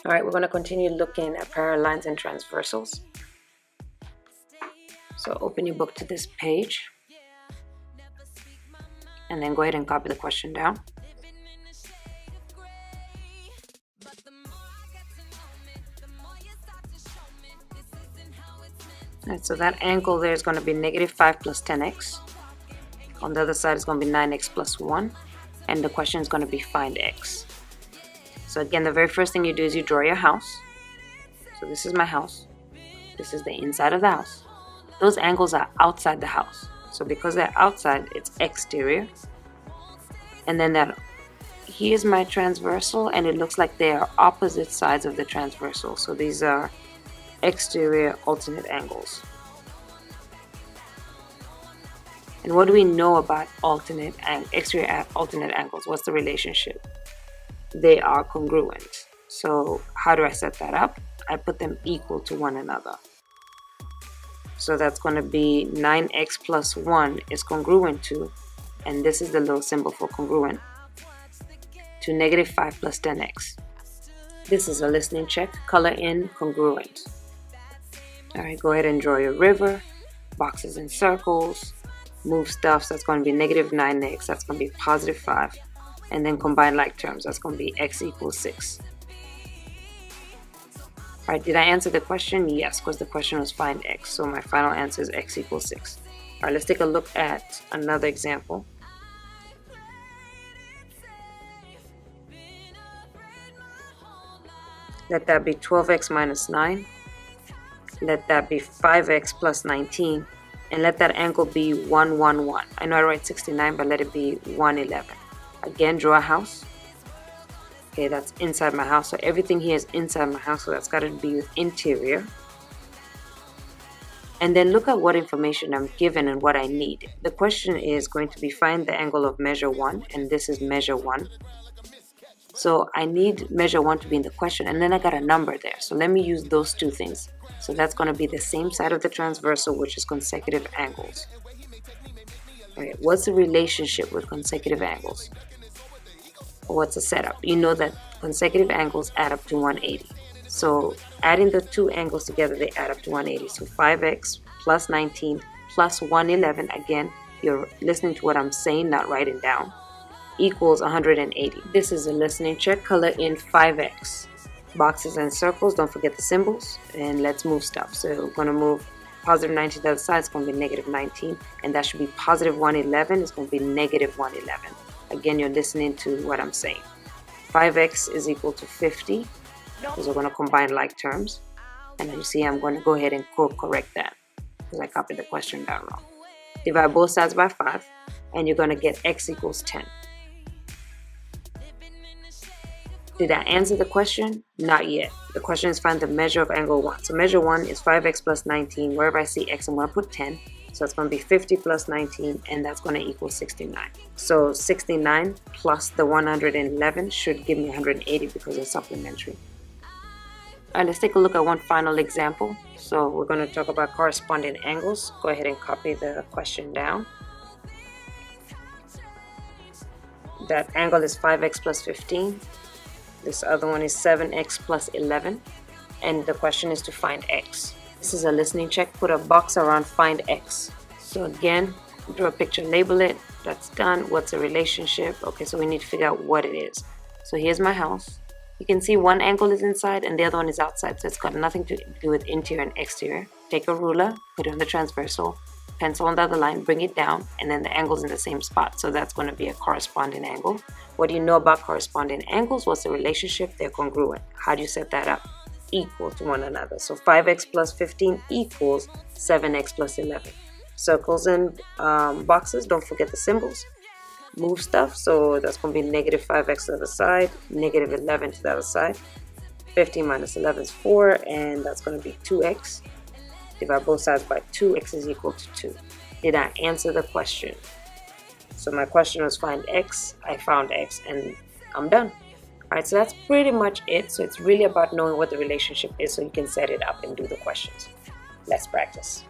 All right, we're going to continue looking at parallel lines and transversals. So open your book to this page and then go ahead and copy the question down. All right, so that angle there is going to be -5 plus 10x. On the other side is going to be 9x plus 1. And the question is going to be find x. So again, the very first thing you do is you draw your house. So this is my house. This is the inside of the house. Those angles are outside the house. So because they're outside, it's exterior. And then here's my transversal, and it looks like they are opposite sides of the transversal. So these are exterior alternate angles. And what do we know about exterior alternate angles? What's the relationship? They are congruent. So how do I set that up? I put them equal to one another. So that's going to be 9x plus 1 is congruent to, and this is the little symbol for congruent, to -5 plus 10x. This is a listening check. Color in congruent. All right, go ahead and draw your river, boxes and circles, move stuff. So that's going to be -9x. That's going to be +5. And then combine like terms. That's going to be x equals 6. All right, did I answer the question? Yes, because the question was find x. So my final answer is x equals 6. All right, let's take a look at another example. Let that be 12x minus 9. Let that be 5x plus 19. And let that angle be 111. I know I write 69, but let it be 111. Again, draw a house. Okay, that's inside my house. So everything here is inside my house. So that's got to be with interior. And then look at what information I'm given and what I need. The question is going to be find the angle of measure 1. And this is measure 1. So I need measure 1 to be in the question. And then I got a number there. So let me use those two things. So that's going to be the same side of the transversal, which is consecutive angles. All right, what's the relationship with consecutive angles? What's the setup? You know that consecutive angles add up to 180. So adding the two angles together, they add up to 180. So 5x plus 19 plus 111, again, you're listening to what I'm saying, not writing down, equals 180. This is a listening check. Color in 5x. Boxes and circles, don't forget the symbols, and let's move stuff. So we're going to move +19 to the other side. It's going to be -19, and that should be +111. It's going to be -111. Again, you're listening to what I'm saying. 5x is equal to 50, because we're going to combine like terms. And as you see, I'm going to go ahead and correct that, because I copied the question down wrong. Divide both sides by 5, and you're going to get x equals 10. Did I answer the question? Not yet. The question is find the measure of angle 1. So measure 1 is 5x plus 19. Wherever I see x, I'm going to put 10. So it's going to be 50 plus 19, and that's going to equal 69. So 69 plus the 111 should give me 180 because it's supplementary. All right, let's take a look at one final example. So we're going to talk about corresponding angles. Go ahead and copy the question down. That angle is 5x plus 15. This other one is 7x plus 11. And the question is to find x. This is a listening check. Put a box around find x. So again, draw a picture, label it. That's done. What's the relationship? Okay, so we need to figure out what it is. So here's my house. You can see one angle is inside and the other one is outside. So it's got nothing to do with interior and exterior. Take a ruler, put it on the transversal, pencil on the other line, bring it down, and then the angle's in the same spot. So that's going to be a corresponding angle. What do you know about corresponding angles? What's the relationship? They're congruent. How do you set that up? Equal to one another. So 5x plus 15 equals 7x plus 11. Circles and boxes, don't forget the symbols. Move stuff, so that's going to be -5x to the other side, -11 to the other side. 15 minus 11 is 4, and that's going to be 2x. Divide both sides by 2, x is equal to 2. Did I answer the question? So my question was find x, I found x, and I'm done. Alright, so that's pretty much it. So it's really about knowing what the relationship is so you can set it up and do the questions. Let's practice.